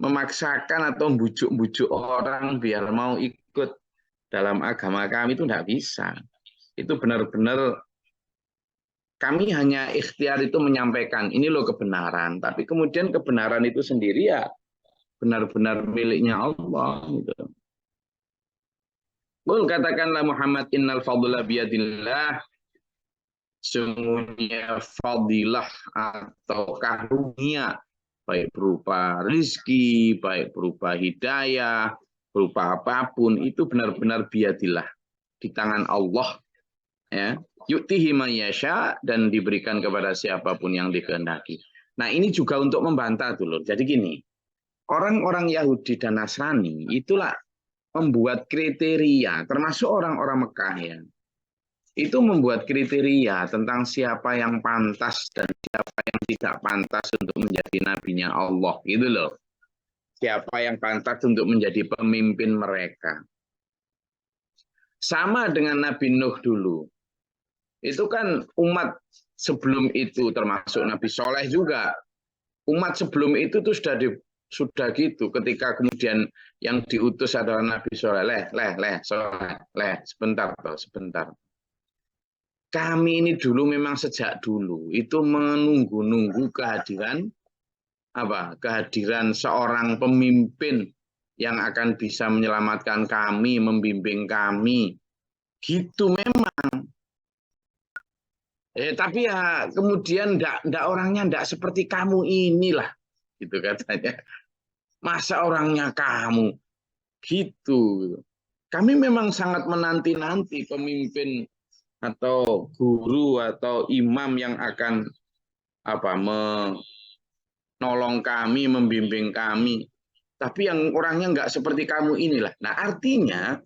memaksakan atau bujuk-bujuk orang biar mau ikut dalam agama kami itu tidak bisa. Itu benar-benar kami hanya ikhtiar itu menyampaikan ini loh kebenaran, tapi kemudian kebenaran itu sendiri ya benar-benar miliknya Allah. Gitu. Qul katakanlah Muhammad innal fadla biyadillah, sungguhnya fadilah atau karunia baik berupa rizki, baik berupa hidayah, berupa apapun itu benar-benar biyadillah di tangan Allah, ya. Yu'tihi man yasha, dan diberikan kepada siapapun yang dikehendaki. Nah, ini juga untuk membantah dulu. Jadi gini, orang-orang Yahudi dan Nasrani itulah membuat kriteria, termasuk orang-orang Mekah ya. Itu membuat kriteria tentang siapa yang pantas dan siapa yang tidak pantas untuk menjadi nabinya Allah, gitu loh. Siapa yang pantas untuk menjadi pemimpin mereka. Sama dengan Nabi Nuh dulu. Itu kan umat sebelum itu, termasuk Nabi Soleh juga. Umat sebelum itu tuh sudah gitu. Ketika kemudian yang diutus adalah Nabi Soleh, Soleh, sebentar. Kami ini dulu memang sejak dulu itu menunggu-nunggu kehadiran seorang pemimpin yang akan bisa menyelamatkan kami, membimbing kami. Gitu memang. Tapi ya kemudian ndak orangnya ndak seperti kamu inilah, gitu katanya. Masa orangnya kamu, gitu. Kami memang sangat menanti-nanti pemimpin atau guru atau imam yang akan menolong kami, membimbing kami. Tapi yang orangnya nggak seperti kamu inilah. Nah, artinya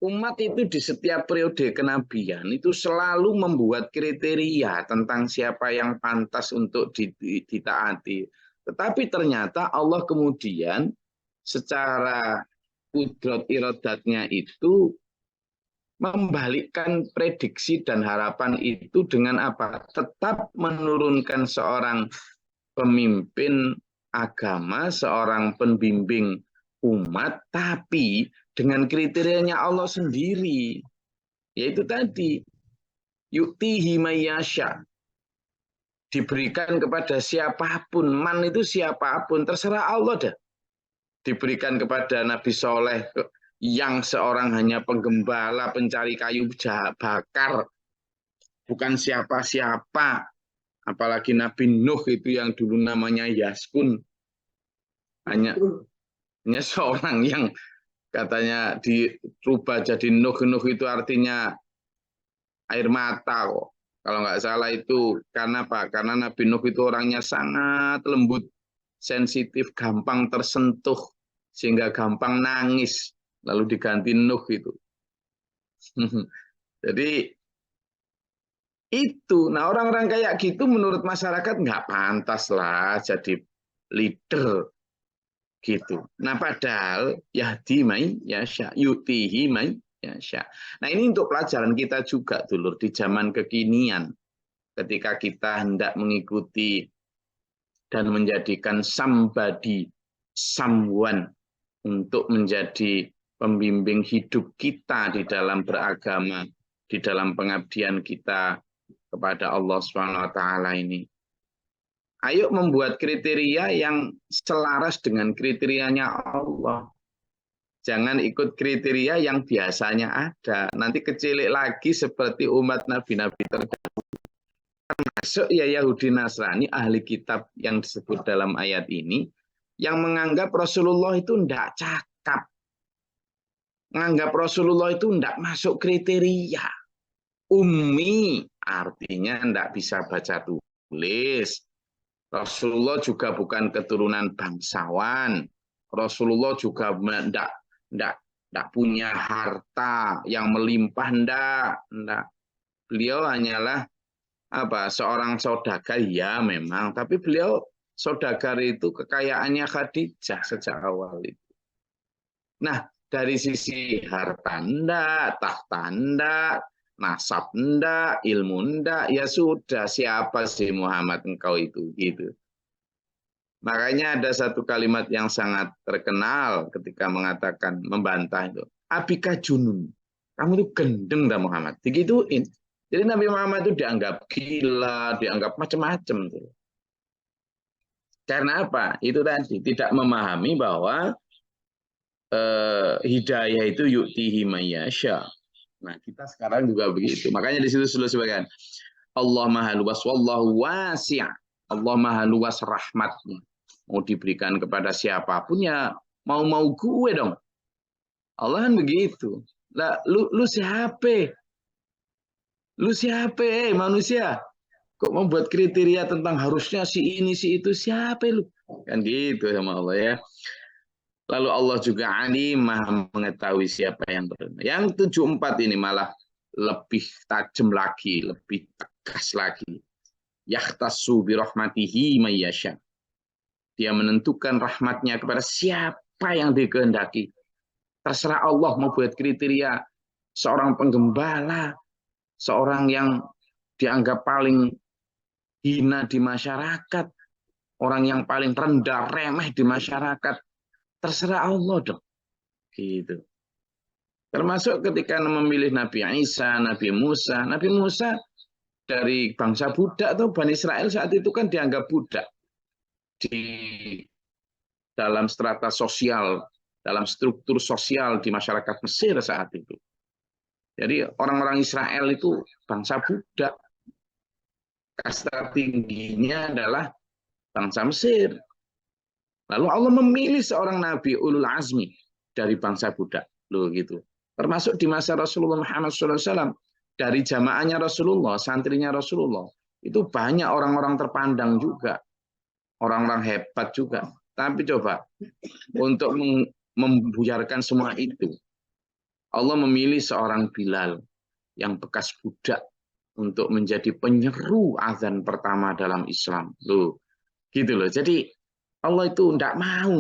umat itu di setiap periode kenabian itu selalu membuat kriteria tentang siapa yang pantas untuk ditaati. Tetapi ternyata Allah kemudian secara kudrat iradatnya itu membalikkan prediksi dan harapan itu dengan apa? Tetap menurunkan seorang pemimpin agama, seorang pembimbing umat, tapi dengan kriterianya Allah sendiri. Yaitu tadi, yu'tihi mayyasha, diberikan kepada siapapun. Man itu siapapun, terserah Allah dah. Diberikan kepada Nabi Soleh yang seorang hanya penggembala, pencari kayu bakar, bukan siapa-siapa. Apalagi Nabi Nuh itu yang dulu namanya Yaskun, hanya seorang yang katanya dirubah jadi Nuh. Nuh itu artinya air mata kok. Kalau nggak salah itu karena apa? Karena Nabi Nuh itu orangnya sangat lembut, sensitif, gampang tersentuh, sehingga gampang nangis. Lalu diganti Nuh itu. Jadi itu, nah orang-orang kayak gitu menurut masyarakat nggak pantas lah jadi leader gitu. Nah padahal yahdi mai yasha, yutihi mai yasha. Nah ini untuk pelajaran kita juga dulur di zaman kekinian, ketika kita hendak mengikuti dan menjadikan somebody, someone untuk menjadi pembimbing hidup kita di dalam beragama, di dalam pengabdian kita kepada Allah Subhanahu wa taala ini. Ayo membuat kriteria yang selaras dengan kriterianya Allah. Jangan ikut kriteria yang biasanya ada. Nanti kecilik lagi seperti umat nabi-nabi terdahulu. Termasuk ya Yahudi Nasrani, ahli kitab yang disebut dalam ayat ini, yang menganggap Rasulullah itu tidak cakap. Menganggap Rasulullah itu tidak masuk kriteria. Ummi artinya tidak bisa baca tulis. Rasulullah juga bukan keturunan bangsawan. Rasulullah juga tidak punya harta yang melimpah, tidak. Beliau hanyalah seorang saudagar, ya memang, tapi beliau saudagar itu kekayaannya Khadijah sejak awal itu. Nah, dari sisi harta ndak, tahta ndak, nasab ndak, ilmu ndak, ya sudah, siapa sih Muhammad engkau itu gitu. Makanya ada satu kalimat yang sangat terkenal ketika mengatakan membantah itu. Abika junun. Kamu itu gendeng dah Muhammad. Digituin. Jadi Nabi Muhammad itu dianggap gila, dianggap macam-macam. Karena apa? Itu tadi tidak memahami bahwa hidayah itu yu'tihi mayyasha. Nah, kita sekarang juga begitu. Makanya di situ sebagian Allah Maha Luas, wallahu wasi'. Allah Maha Luas rahmatnya. Mau diberikan kepada siapapun ya mau-mau gue dong. Allah kan begitu. Lah, lu siapa? Lu siapa, manusia? Kok membuat kriteria tentang harusnya si ini, si itu, siapa lu? Kan gitu sama Allah ya. Lalu Allah juga alim, maha mengetahui siapa yang benar. Yang 74 ini malah lebih tajam lagi, lebih tegas lagi. Yahtassu bi rahmatihi mayyasha. Dia menentukan rahmatnya kepada siapa yang dikehendaki. Terserah Allah mau buat kriteria seorang penggembala, seorang yang dianggap paling hina di masyarakat, orang yang paling rendah, remeh di masyarakat. Terserah Allah dong. Gitu. Termasuk ketika memilih Nabi Isa, Nabi Musa. Nabi Musa dari bangsa budak atau Bani Israel saat itu kan dianggap budak di dalam strata sosial, dalam struktur sosial di masyarakat Mesir saat itu. Jadi orang-orang Israel itu bangsa budak. Kasta tingginya adalah bangsa Mesir. Lalu Allah memilih seorang Nabi ulul azmi dari bangsa budak. Loh gitu. Termasuk di masa Rasulullah Muhammad SAW. Dari jamaahnya Rasulullah, santrinya Rasulullah. Itu banyak orang-orang terpandang juga. Orang-orang hebat juga. Tapi coba, untuk membuyarkan semua itu, Allah memilih seorang Bilal yang bekas budak untuk menjadi penyeru azan pertama dalam Islam. Loh, gitu loh. Jadi Allah itu tidak mau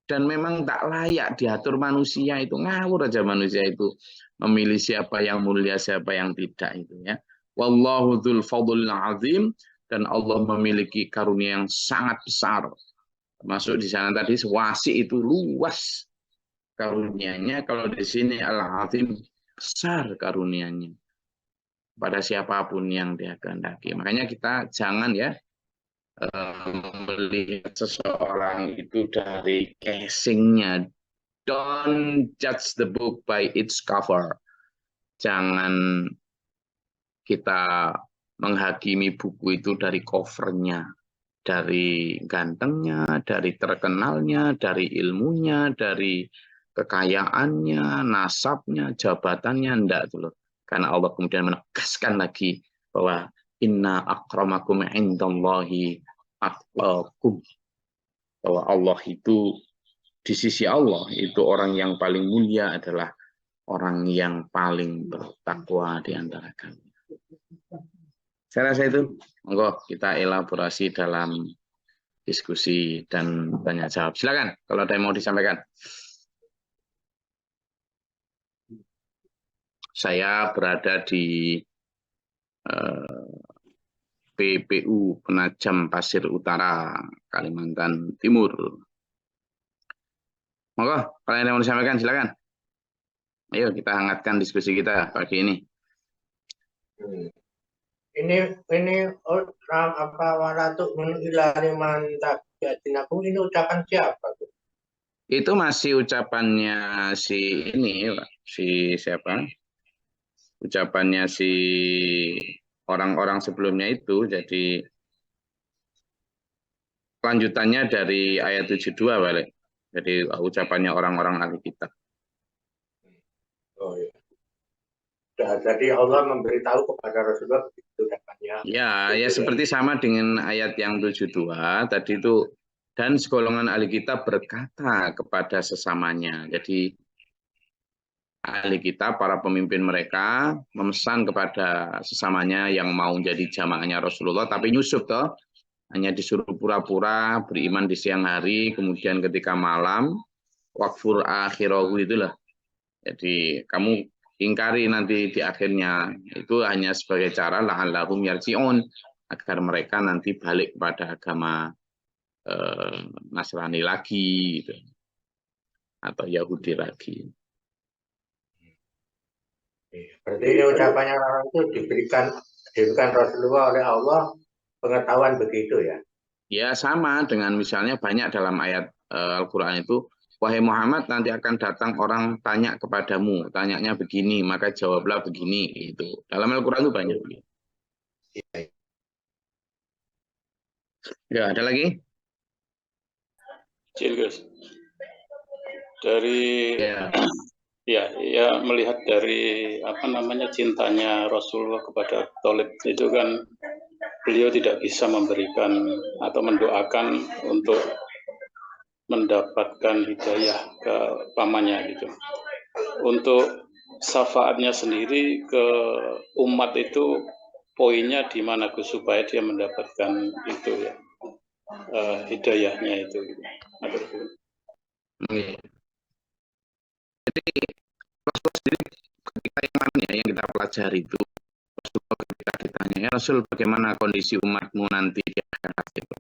dan memang tak layak diatur manusia itu, ngawur aja manusia itu memilih siapa yang mulia siapa yang tidak itu ya. Wallahu dzul fadlil azim, dan Allah memiliki karunia yang sangat besar. Termasuk di sana tadi wasi itu luas karunianya, kalau di sini al-azim besar karunianya pada siapapun yang dia kehendaki. Makanya kita jangan ya melihat seseorang itu dari casingnya. Don't judge the book by its cover. Jangan kita menghakimi buku itu dari covernya, dari gantengnya, dari terkenalnya, dari ilmunya, dari kekayaannya, nasabnya, jabatannya, enggak dulu. Karena Allah kemudian menegaskan lagi bahwa inna akramakum indallahi atqakum, bahwa Allah itu di sisi Allah itu orang yang paling mulia adalah orang yang paling bertakwa di antara kami. Saya rasa itu, monggo kita elaborasi dalam diskusi dan tanya jawab. Silakan kalau ada yang mau disampaikan. Saya berada di PPU Penajam Pasir Utara, Kalimantan Timur. Monggo, kalau ada yang mau disampaikan silakan. Ayo kita hangatkan diskusi kita pagi ini. Ini apa waratuk ilari mantap jatinaku, ini ucapan siapa tuh? Itu masih ucapannya si ini, si siapa? Ucapannya si orang-orang sebelumnya itu. Jadi lanjutannya dari ayat 72 balik. Jadi ucapannya orang-orang ahli kitab. Oh ya. Jadi Allah memberitahu kepada Rasulullah begitu datanya. Ya seperti sama dengan ayat yang 72 tadi itu, dan segolongan ahli kitab berkata kepada sesamanya. Jadi ahli kitab, para pemimpin mereka memesan kepada sesamanya yang mau jadi jamaahnya Rasulullah, tapi nyusup toh, hanya disuruh pura-pura beriman di siang hari, kemudian ketika malam wakfur akhirahu itulah. Jadi kamu ingkari nanti di akhirnya, itu hanya sebagai cara la'allahum yarji'un, agar mereka nanti balik kepada agama Nasrani lagi, gitu. Atau Yahudi lagi. Berarti ini ucapannya orang itu diberikan Rasulullah oleh Allah pengetahuan begitu ya? Ya sama dengan misalnya banyak dalam ayat Al-Quran itu, wahai Muhammad nanti akan datang orang tanya kepadamu, tanyanya begini, maka jawablah begini. Itu dalam Al-Quran itu banyak. Ya, ada lagi? Cilgus. Dari Ya. ya melihat dari cintanya Rasulullah kepada Thalib itu kan beliau tidak bisa memberikan atau mendoakan untuk mendapatkan hidayah ke pamannya gitu. Untuk syafaatnya sendiri ke umat itu poinnya di mana Gus supaya dia mendapatkan itu ya hidayahnya itu. Jadi Rasulullah sendiri ketika yang kita pelajari itu, Rasulullah ketika ditanya, ya Rasul bagaimana kondisi umatmu nanti di akhirat itu.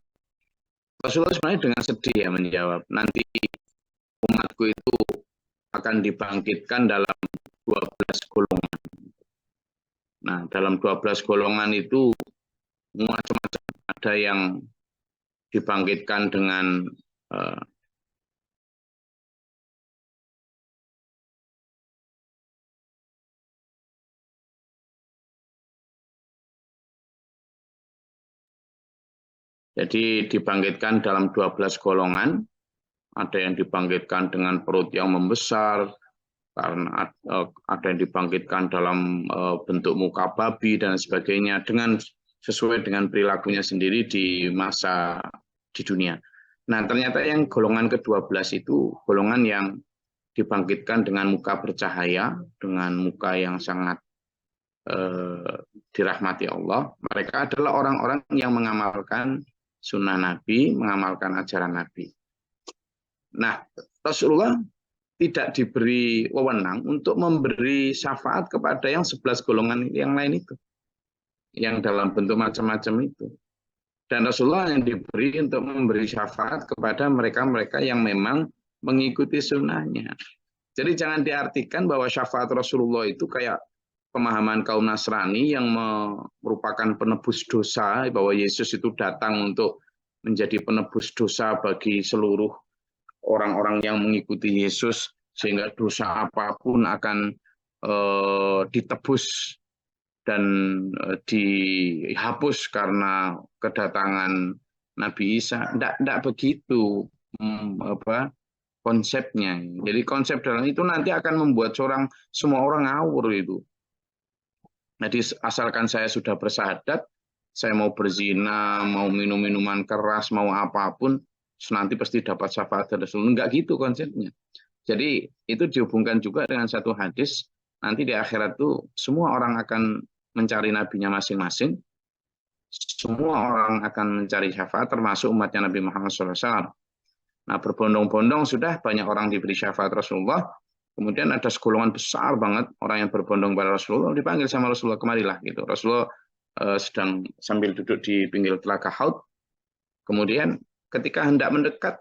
Rasulullah sebenarnya dengan sedih ya menjawab, nanti umatku itu akan dibangkitkan dalam 12 golongan. Nah, dalam 12 golongan itu macam-macam, ada yang dibangkitkan dengan jadi dibangkitkan dalam 12 golongan, ada yang dibangkitkan dengan perut yang membesar, karena ada yang dibangkitkan dalam bentuk muka babi dan sebagainya, dengan sesuai dengan perilakunya sendiri di masa di dunia. Nah, ternyata yang golongan ke-12 itu golongan yang dibangkitkan dengan muka bercahaya, dengan muka yang sangat dirahmati Allah. Mereka adalah orang-orang yang mengamalkan sunnah Nabi, mengamalkan ajaran Nabi. Nah, Rasulullah tidak diberi wewenang untuk memberi syafaat kepada yang 11 golongan yang lain itu, yang dalam bentuk macam-macam itu. Dan Rasulullah yang diberi untuk memberi syafaat kepada mereka-mereka yang memang mengikuti sunnahnya. Jadi jangan diartikan bahwa syafaat Rasulullah itu kayak pemahaman kaum Nasrani yang merupakan penebus dosa, bahwa Yesus itu datang untuk menjadi penebus dosa bagi seluruh orang-orang yang mengikuti Yesus, sehingga dosa apapun akan ditebus dan dihapus karena kedatangan Nabi Isa. Tidak begitu konsepnya. Jadi konsep dalam itu nanti akan membuat semua orang ngawur itu. Jadi asalkan saya sudah bersahadat, saya mau berzina, mau minum minuman keras, mau apapun, nanti pasti dapat syafaat dari Rasul. Enggak gitu konsepnya. Jadi itu dihubungkan juga dengan satu hadis, nanti di akhirat itu semua orang akan mencari nabinya masing-masing, semua orang akan mencari syafaat, termasuk umatnya Nabi Muhammad SAW. Nah, berbondong-bondong sudah banyak orang diberi syafaat Rasulullah. Kemudian ada segolongan besar banget orang yang berbondong pada Rasulullah, dipanggil sama Rasulullah, kemarilah gitu. Rasulullah sedang sambil duduk di pinggir telaga Haud. Kemudian ketika hendak mendekat,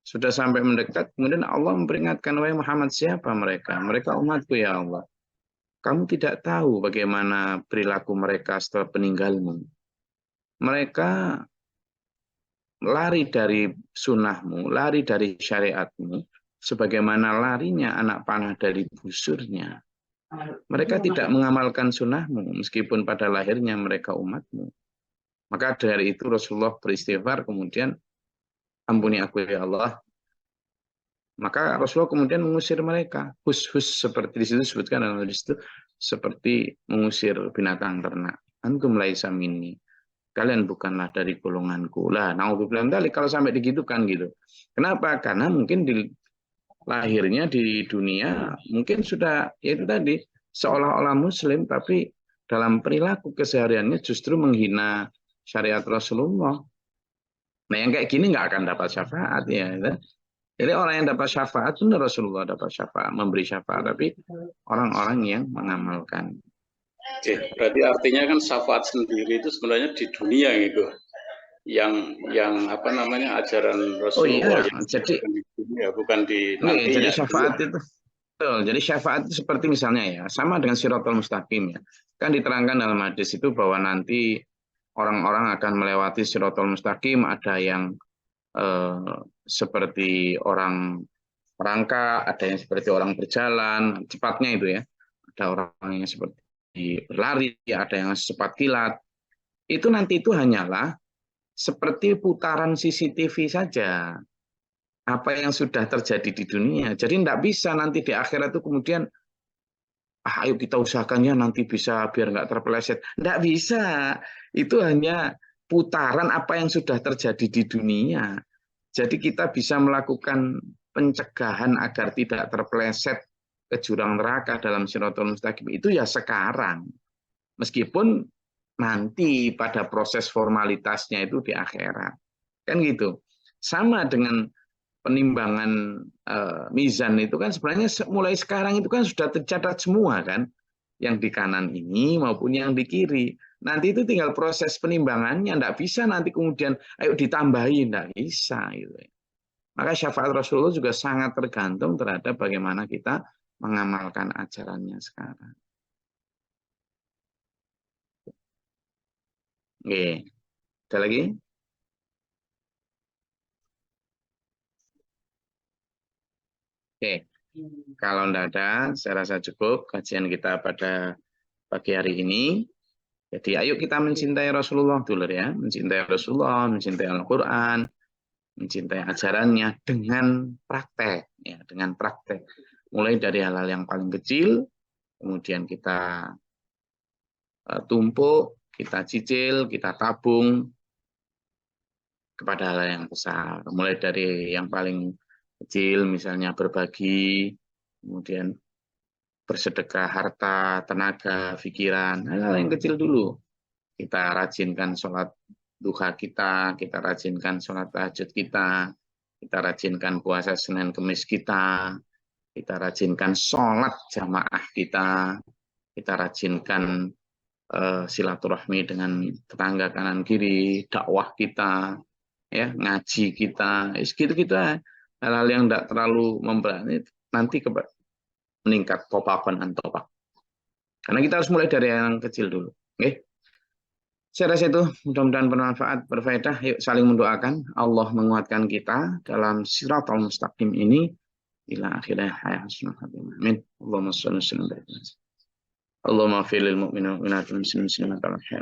sudah sampai mendekat, kemudian Allah memperingatkan, wahai Muhammad, siapa mereka? Mereka umatku ya Allah. Kamu tidak tahu bagaimana perilaku mereka setelah peninggalmu. Mereka lari dari sunnahmu, lari dari syariatmu, sebagaimana larinya anak panah dari busurnya. Mereka tidak mengamalkan sunnahmu, meskipun pada lahirnya mereka umatmu. Maka dari itu Rasulullah beristighfar, kemudian ampuni aku ya Allah. Maka Rasulullah kemudian mengusir mereka. Hus-hus seperti di situ disebutkan dalam hadis itu, seperti mengusir binatang ternak. Antum laisa minni. Kalian bukanlah dari golonganku. Lah, naudzubillah kalau sampai digitukan gitu. Kenapa? Karena mungkin di lahirnya di dunia mungkin sudah yaitu tadi seolah-olah muslim, tapi dalam perilaku kesehariannya justru menghina syariat Rasulullah. Nah, yang kayak gini nggak akan dapat syafaat ya. Jadi orang yang dapat syafaat itu Rasulullah dapat syafaat, memberi syafaat, tapi orang-orang yang mengamalkan. Oke, berarti artinya kan syafaat sendiri itu sebenarnya di dunia gitu. yang apa namanya ajaran Oh Rasulullah iya, yang jadi di dunia, bukan di nih, jadi nantinya gitu ya. syafaat itu betul. Jadi syafaat itu seperti misalnya ya, sama dengan Shirathul Mustaqim ya. Kan diterangkan dalam hadis itu bahwa nanti orang-orang akan melewati Shirathul Mustaqim, ada yang seperti orang merangkak, ada yang seperti orang berjalan, cepatnya itu ya. Ada orang yang seperti berlari, ada yang secepat kilat. Itu nanti itu hanyalah seperti putaran CCTV saja. Apa yang sudah terjadi di dunia. Jadi tidak bisa nanti di akhirat itu kemudian, ayo kita usahakan ya nanti bisa biar nggak terpeleset. Tidak bisa. Itu hanya putaran apa yang sudah terjadi di dunia. Jadi kita bisa melakukan pencegahan agar tidak terpeleset ke jurang neraka dalam Shirathul Mustaqim itu ya sekarang. Meskipun nanti pada proses formalitasnya itu di akhirat. Kan gitu. Sama dengan penimbangan mizan itu kan sebenarnya mulai sekarang itu kan sudah tercatat semua kan. Yang di kanan ini maupun yang di kiri. Nanti itu tinggal proses penimbangannya. Tidak bisa nanti kemudian ayo ditambahin. Tidak bisa. Gitu. Maka syafaat Rasulullah juga sangat tergantung terhadap bagaimana kita mengamalkan ajarannya sekarang. Oke. Ada lagi? Oke. Kalau tidak ada, saya rasa cukup kajian kita pada pagi hari ini. Jadi ayo kita mencintai Rasulullah dulu ya. Mencintai Rasulullah, mencintai Al-Quran, mencintai ajarannya dengan praktek. Ya, dengan praktek. Mulai dari hal-hal yang paling kecil, kemudian kita tumpuk, kita cicil, kita tabung kepada hal yang besar. Mulai dari yang paling kecil, misalnya berbagi, kemudian bersedekah harta, tenaga, pikiran, hal-hal yang kecil dulu. Kita rajinkan sholat duha kita rajinkan sholat tahajud kita rajinkan puasa Senin Kemis kita rajinkan sholat jamaah kita rajinkan silaturahmi dengan tetangga kanan kiri, dakwah kita, ya ngaji kita, gitu-gitu hal-hal yang tidak terlalu memberat nanti meningkat topapan antopak. Karena kita harus mulai dari yang kecil dulu. Oke. Saya rasa itu mudah-mudahan bermanfaat, berfaedah. Yuk saling mendoakan Allah menguatkan kita dalam Shirathul Mustaqim ini ila akhiril hayat. Amin. Allahumma shalli wa sallim. اللهم اغفر للمؤمنين والمؤمنات والمسلمين والمسلمات والأحياء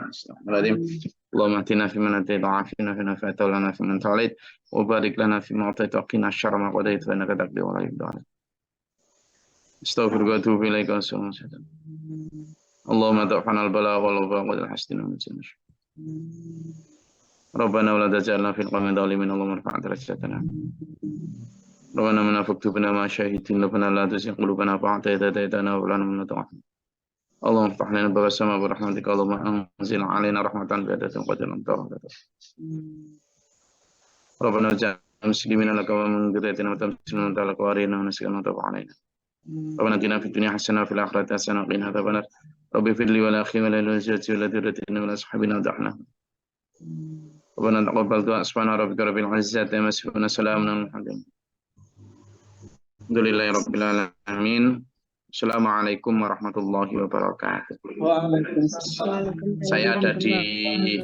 اللهم اهدنا فيمن هديت وعافنا فيمن عافيت وتولنا فيمن توليت وبارك لنا فيما أعطيت وقنا شر ما قضيت فإنك تقضي ولا يقضى عليك استغفرك وأتوب إليك اللهم ادفعنا البلاء والوباء والحسن والمسلم ربنا ولا تجعلنا في القوم الظالمين اللهم ارفع درجاتنا ربنا من فاكتبنا ما شهدت ربنا لا تزغ قلوبنا بعد إذ هديتنا وهب لنا من لدنك رحمة اللهم افتح لنا باب السماء برحمتك اللهم انزل علينا رحمة بعدة قدر ترى ربنا اجعل مسلمين لك ومن ذريتنا وتمسلمين لك وارنا ونسكن وتب علينا ربنا اتنا في الدنيا حسنة وفي الآخرة حسنة وقنا عذاب النار رب اغفر لي ولأخي ولزوجتي ولذريتنا ولأصحابنا ودعنا ربنا تقبل دعاء سبحان ربك رب العزة عما يصفون سلام على المرسلين الحمد لله رب العالمين. Assalamualaikum warahmatullahi wabarakatuh. Waalaikumsalam. Saya ada di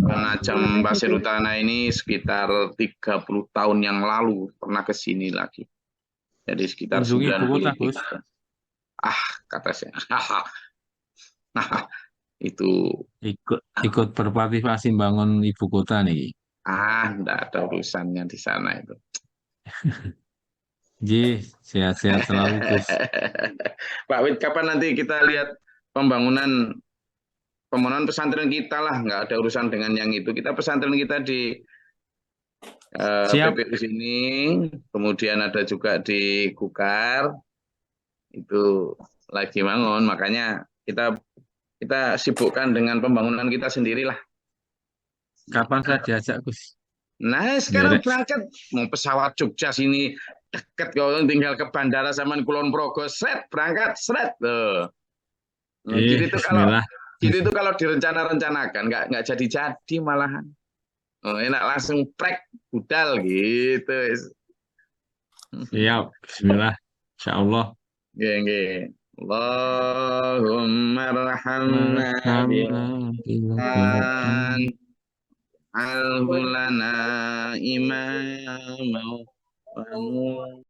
Penajam Pasir Utara ini sekitar 30 tahun yang lalu pernah ke sini lagi. Jadi sekitar 90. Kata saya. Itu ikut berpartisipasi bangun ibu kota nih. Enggak ada urusannya di sana itu. Ji, sehat-sehat selalu, Gus. Pak Wid, kapan nanti kita lihat pembangunan pesantren kita lah, nggak ada urusan dengan yang itu. Kita pesantren kita di PPU sini, kemudian ada juga di Gukar, itu lagi bangun, makanya kita sibukkan dengan pembangunan kita sendirilah. Kapan saya diajak, Gus? Nah, sekarang berangkat mau pesawat Jogja sini deket, kalau tinggal ke bandara sama Kulon Progo, berangkat, tuh. Jadi itu kalau direncana-rencanakan nggak jadi malahan. Oh, enak langsung prek budal gitu. Siap. Bismillah. Insyaallah. Nggih, nggih. Allahumma arhamna biman alhulana imam